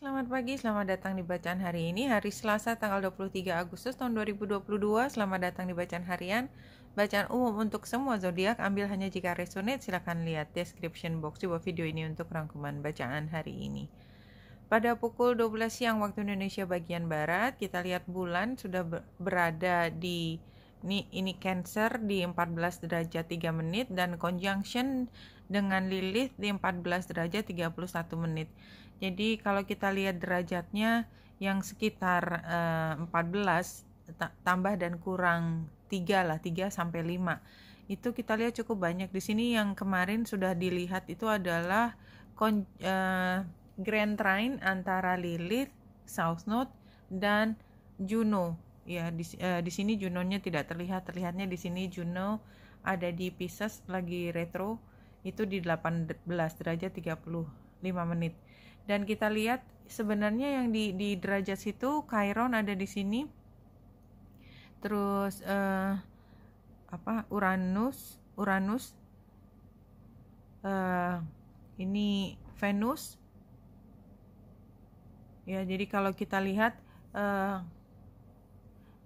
Selamat pagi, selamat datang di bacaan hari ini, hari Selasa tanggal 23 Agustus tahun 2022. Selamat datang di bacaan harian. Bacaan umum untuk semua zodiak, ambil hanya jika resonate. Silakan lihat description box di bawah video ini untuk rangkuman bacaan hari ini. Pada pukul 12 siang waktu Indonesia bagian barat, kita lihat bulan sudah berada di ini Cancer di 14 derajat 3 menit dan conjunction dengan Lilith di 14 derajat 31 menit. Jadi kalau kita lihat derajatnya yang sekitar 14 tambah dan kurang 3 lah, 3 sampai 5. Itu kita lihat cukup banyak. Di sini yang kemarin sudah dilihat itu adalah Grand Trine antara Lilith, South Node dan Juno. Ya, di sini Junonya tidak terlihat. Terlihatnya di sini Juno ada di Pisces lagi retro itu di 18 derajat 35 menit. Dan kita lihat sebenarnya yang di derajat situ Chiron ada di sini. Terus Uranus ini Venus. Ya, jadi kalau kita lihat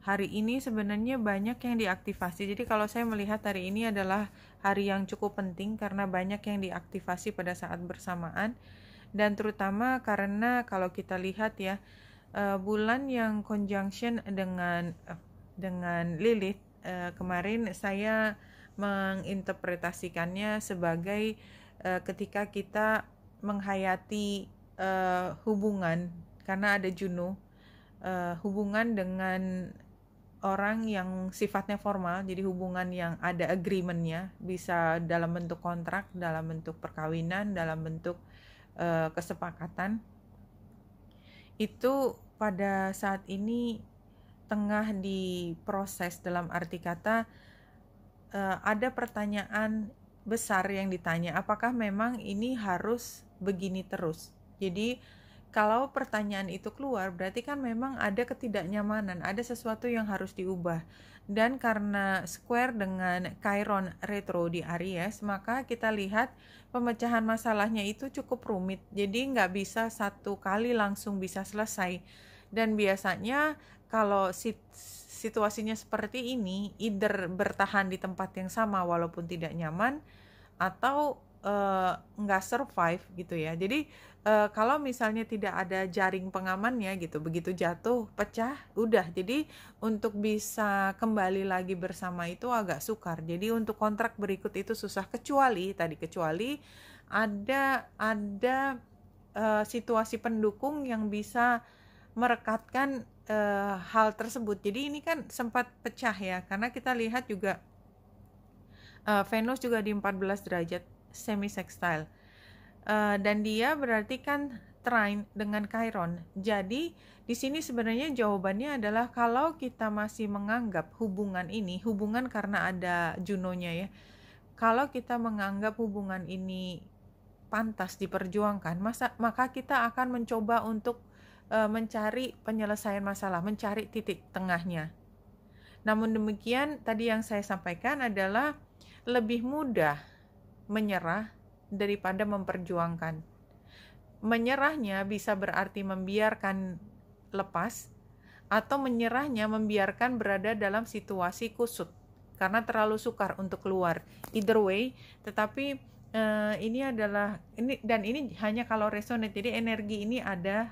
hari ini sebenarnya banyak yang diaktifasi. Jadi kalau saya melihat hari ini adalah hari yang cukup penting karena banyak yang diaktifasi pada saat bersamaan. Dan terutama karena kalau kita lihat ya, bulan yang conjunction dengan Lilith, kemarin saya menginterpretasikannya sebagai ketika kita menghayati hubungan, karena ada Juno, hubungan dengan orang yang sifatnya formal, jadi hubungan yang ada agreementnya, bisa dalam bentuk kontrak, dalam bentuk perkawinan, dalam bentuk kesepakatan. Itu pada saat ini tengah diproses, dalam arti kata ada pertanyaan besar yang ditanya, apakah memang ini harus begini terus. Jadi kalau pertanyaan itu keluar, berarti kan memang ada ketidaknyamanan, ada sesuatu yang harus diubah. Dan karena square dengan Chiron retro di Aries, maka kita lihat pemecahan masalahnya itu cukup rumit. Jadi nggak bisa satu kali langsung bisa selesai. Dan biasanya kalau situasinya seperti ini, either bertahan di tempat yang sama walaupun tidak nyaman, atau nggak survive gitu ya. Jadi kalau misalnya tidak ada jaring pengamannya gitu, begitu jatuh pecah udah. Jadi untuk bisa kembali lagi bersama itu agak sukar. Jadi untuk kontrak berikut itu susah, kecuali ada situasi pendukung yang bisa merekatkan hal tersebut. Jadi ini kan sempat pecah ya, karena kita lihat juga Venus juga di 14 derajat semi sextile, dan dia berarti kan trine dengan Chiron. Jadi di sini sebenarnya jawabannya adalah kalau kita masih menganggap hubungan ini, hubungan karena ada Junonya ya, kalau kita menganggap hubungan ini pantas diperjuangkan, maka kita akan mencoba untuk mencari penyelesaian masalah, mencari titik tengahnya. Namun demikian, tadi yang saya sampaikan adalah lebih mudah menyerah daripada memperjuangkan. Menyerahnya bisa berarti membiarkan lepas, atau menyerahnya membiarkan berada dalam situasi kusut karena terlalu sukar untuk keluar. Either way, tetapi ini hanya kalau resonate. Jadi energi ini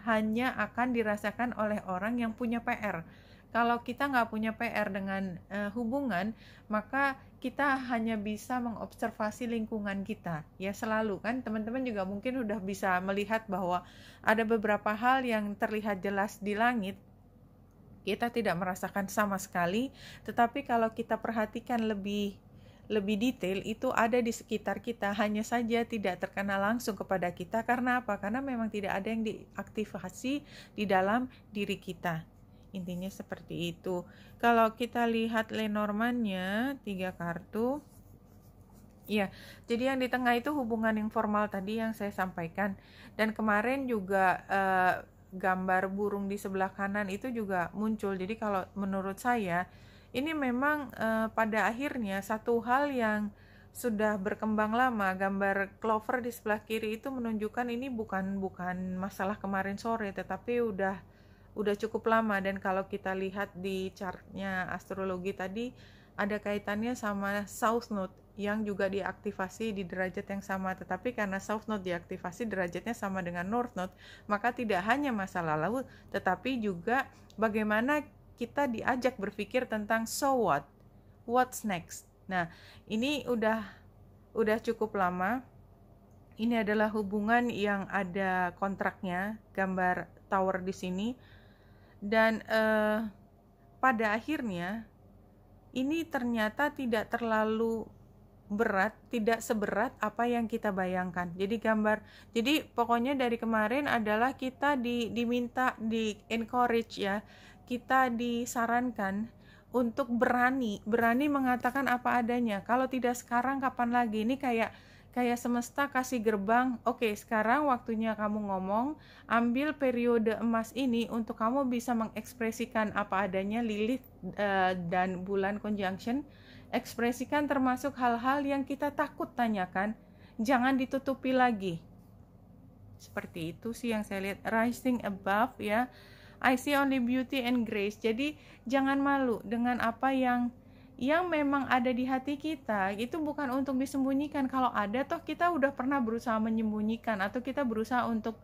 hanya akan dirasakan oleh orang yang punya PR. Kalau kita nggak punya PR dengan hubungan, maka kita hanya bisa mengobservasi lingkungan kita. Ya selalu kan, teman-teman juga mungkin udah bisa melihat bahwa ada beberapa hal yang terlihat jelas di langit, kita tidak merasakan sama sekali. Tetapi kalau kita perhatikan lebih detail, itu ada di sekitar kita, hanya saja tidak terkena langsung kepada kita. Karena apa? Karena memang tidak ada yang diaktifasi di dalam diri kita. Intinya seperti itu. Kalau kita lihat Lenormand-nya 3 kartu. Ya, jadi yang di tengah itu hubungan informal tadi yang saya sampaikan. Dan kemarin juga gambar burung di sebelah kanan itu juga muncul. Jadi kalau menurut saya ini memang pada akhirnya satu hal yang sudah berkembang lama. Gambar clover di sebelah kiri itu menunjukkan ini bukan masalah kemarin sore, tetapi udah cukup lama. Dan kalau kita lihat di chartnya astrologi tadi, ada kaitannya sama South Node yang juga diaktifasi di derajat yang sama. Tetapi karena South Node diaktifasi derajatnya sama dengan North Node, maka tidak hanya masa lalu, tetapi juga bagaimana kita diajak berpikir tentang so what's next. Nah, ini udah cukup lama. Ini adalah hubungan yang ada kontraknya, gambar tower di sini. Dan pada akhirnya ini ternyata tidak terlalu berat, tidak seberat apa yang kita bayangkan. Jadi pokoknya dari kemarin adalah kita diminta, di encourage ya, kita disarankan untuk berani mengatakan apa adanya. Kalau tidak sekarang kapan lagi? Ini kayak semesta kasih gerbang. Oke, sekarang waktunya kamu ngomong. Ambil periode emas ini untuk kamu bisa mengekspresikan apa adanya. Lilith dan bulan conjunction, ekspresikan termasuk hal-hal yang kita takut tanyakan. Jangan ditutupi lagi. Seperti itu sih yang saya lihat. Rising above ya, I see only beauty and grace. Jadi jangan malu dengan apa yang memang ada di hati kita. Itu bukan untuk disembunyikan. Kalau ada, toh kita udah pernah berusaha menyembunyikan, atau kita berusaha untuk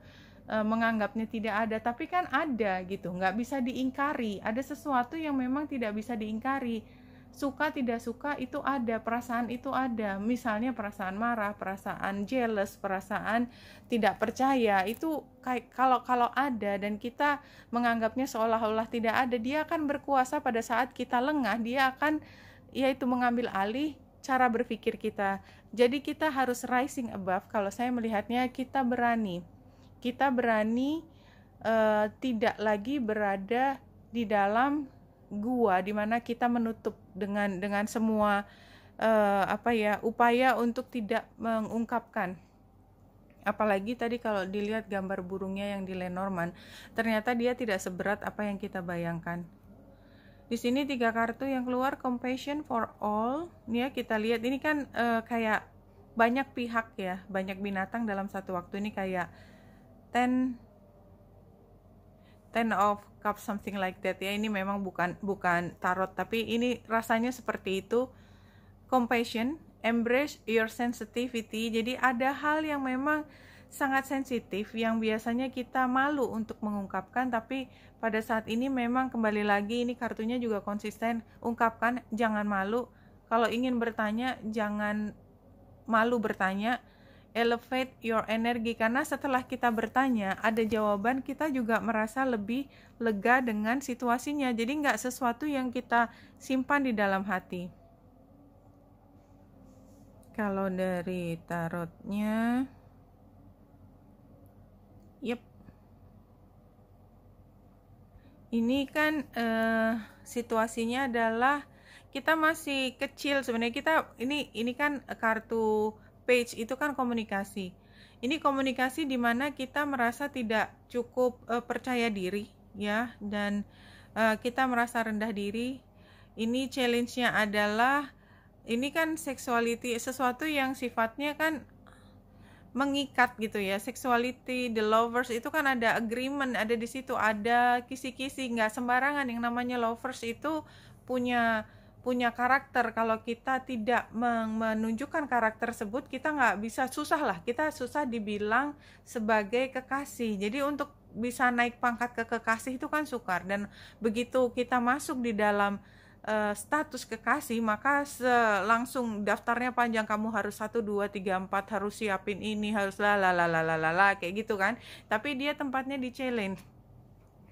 menganggapnya tidak ada. Tapi kan ada gitu, nggak bisa diingkari. Ada sesuatu yang memang tidak bisa diingkari. Suka tidak suka itu ada, perasaan itu ada. Misalnya perasaan marah, perasaan jealous, perasaan tidak percaya, itu kayak kalau ada dan kita menganggapnya seolah-olah tidak ada, dia akan berkuasa pada saat kita lengah. Dia akan yaitu mengambil alih cara berpikir kita. Jadi kita harus rising above. Kalau saya melihatnya, kita berani tidak lagi berada di dalam gua di mana kita menutup dengan semua upaya untuk tidak mengungkapkan. Apalagi tadi kalau dilihat gambar burungnya yang di Lenormand, ternyata dia tidak seberat apa yang kita bayangkan. Di sini 3 kartu yang keluar, compassion for all. Nih ya, kita lihat ini kan kayak banyak pihak ya, banyak binatang dalam satu waktu. Ini kayak 10 of cups, something like that ya. Ini memang bukan tarot, tapi ini rasanya seperti itu. Compassion, embrace your sensitivity. Jadi ada hal yang memang sangat sensitif yang biasanya kita malu untuk mengungkapkan, tapi pada saat ini memang kembali lagi ini kartunya juga konsisten, ungkapkan, jangan malu. Kalau ingin bertanya, jangan malu bertanya. Elevate your energy, karena setelah kita bertanya ada jawaban, kita juga merasa lebih lega dengan situasinya. Jadi nggak sesuatu yang kita simpan di dalam hati. Kalau dari tarotnya, ini kan situasinya adalah kita masih kecil sebenarnya. Kita ini kan kartu page itu kan komunikasi. Ini komunikasi di mana kita merasa tidak cukup percaya diri ya, dan kita merasa rendah diri. Ini challenge-nya adalah ini kan sexuality, sesuatu yang sifatnya kan mengikat gitu ya. Sexuality, the lovers itu kan ada agreement, ada di situ, ada kisi-kisi, nggak sembarangan. Yang namanya lovers itu punya karakter. Kalau kita tidak menunjukkan karakter tersebut, kita nggak bisa, kita susah dibilang sebagai kekasih. Jadi untuk bisa naik pangkat ke kekasih itu kan sukar, dan begitu kita masuk di dalam status kekasih, maka langsung daftarnya panjang. Kamu harus 1, 2, 3, 4, harus siapin ini, harus kayak gitu kan. Tapi dia tempatnya di challenge.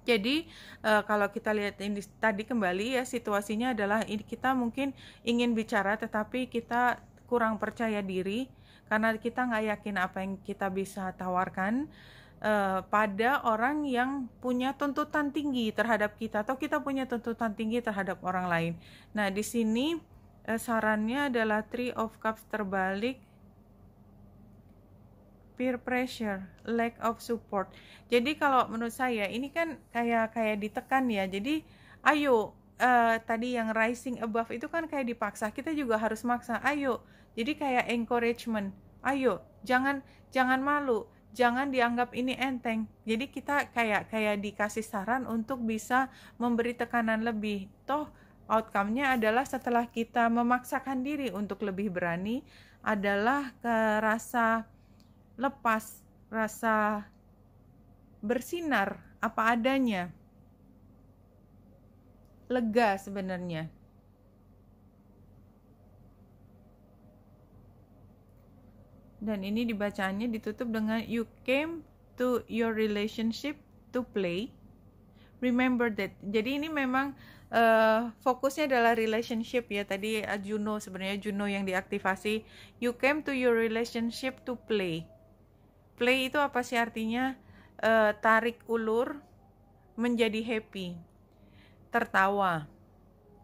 Jadi kalau kita lihat ini tadi kembali ya, situasinya adalah kita mungkin ingin bicara tetapi kita kurang percaya diri karena kita nggak yakin apa yang kita bisa tawarkan pada orang yang punya tuntutan tinggi terhadap kita, atau kita punya tuntutan tinggi terhadap orang lain. Nah di sini sarannya adalah 3 of Cups terbalik, peer pressure, lack of support. Jadi kalau menurut saya ini kan kayak ditekan ya. Jadi ayo, tadi yang rising above itu kan kayak dipaksa. Kita juga harus maksa. Ayo Jadi kayak encouragement, ayo jangan malu, jangan dianggap ini enteng. Jadi kita kayak dikasih saran untuk bisa memberi tekanan lebih. Toh outcome-nya adalah setelah kita memaksakan diri untuk lebih berani adalah rasa lepas, rasa bersinar apa adanya, lega sebenarnya. Dan ini dibacaannya ditutup dengan you came to your relationship to play. Remember that. Jadi ini memang fokusnya adalah relationship ya. Tadi Juno, sebenarnya Juno yang diaktifasi. You came to your relationship to play. Play itu apa sih artinya? Tarik ulur menjadi happy. Tertawa,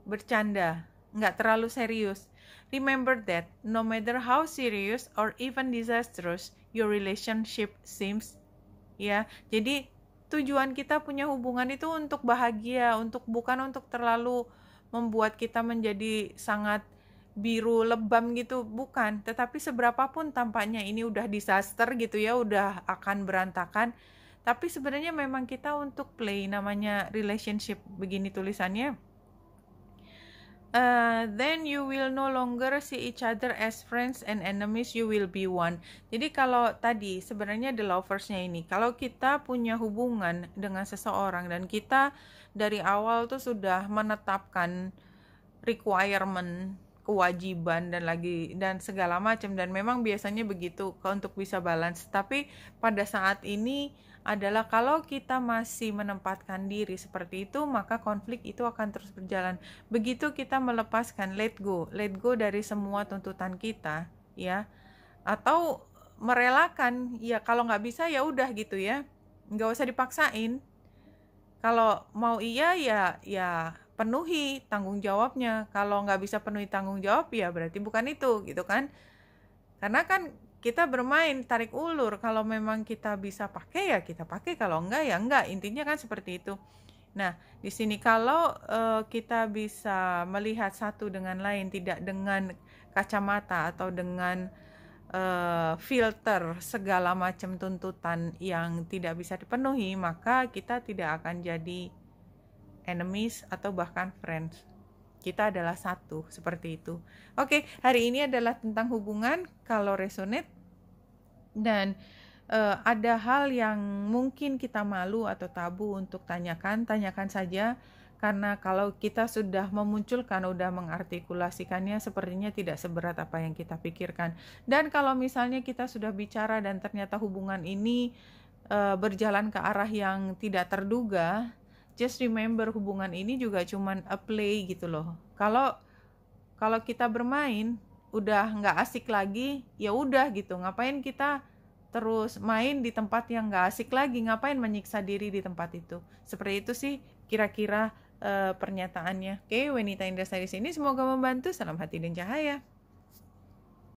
bercanda, nggak terlalu serius. Remember that no matter how serious or even disastrous your relationship seems, ya. Jadi tujuan kita punya hubungan itu untuk bahagia, bukan untuk terlalu membuat kita menjadi sangat biru lebam gitu, bukan. Tetapi seberapapun tampaknya ini udah disaster gitu ya, udah akan berantakan. Tapi sebenarnya memang kita untuk play, namanya relationship, begini tulisannya. Then you will no longer see each other as friends and enemies, you will be one. Jadi kalau tadi sebenarnya the lovers-nya ini, kalau kita punya hubungan dengan seseorang dan kita dari awal tuh sudah menetapkan requirement, kewajiban dan segala macam, dan memang biasanya begitu untuk bisa balance. Tapi pada saat ini adalah kalau kita masih menempatkan diri seperti itu, maka konflik itu akan terus berjalan. Begitu kita melepaskan, let go dari semua tuntutan kita, ya, atau merelakan, ya kalau nggak bisa ya udah gitu ya, nggak usah dipaksain. Kalau mau iya ya penuhi tanggung jawabnya. Kalau nggak bisa penuhi tanggung jawab ya berarti bukan itu gitu kan. Karena kan kita bermain tarik ulur, kalau memang kita bisa pakai ya kita pakai, kalau enggak ya enggak, intinya kan seperti itu. Nah di sini kalau kita bisa melihat satu dengan lain, tidak dengan kacamata atau dengan filter segala macam tuntutan yang tidak bisa dipenuhi, maka kita tidak akan jadi enemies atau bahkan friends. Kita adalah satu, seperti itu. Oke, hari ini adalah tentang hubungan. Kalau resonate dan ada hal yang mungkin kita malu atau tabu untuk tanyakan saja. Karena kalau kita sudah memunculkan, udah mengartikulasikannya, sepertinya tidak seberat apa yang kita pikirkan. Dan kalau misalnya kita sudah bicara dan ternyata hubungan ini berjalan ke arah yang tidak terduga, just remember hubungan ini juga cuman a play gitu loh. Kalau kita bermain udah nggak asik lagi, ya udah gitu. Ngapain kita terus main di tempat yang nggak asik lagi? Ngapain menyiksa diri di tempat itu? Seperti itu sih kira-kira pernyataannya. Oke, Wenita Indrasari di sini, semoga membantu. Salam hati dan cahaya.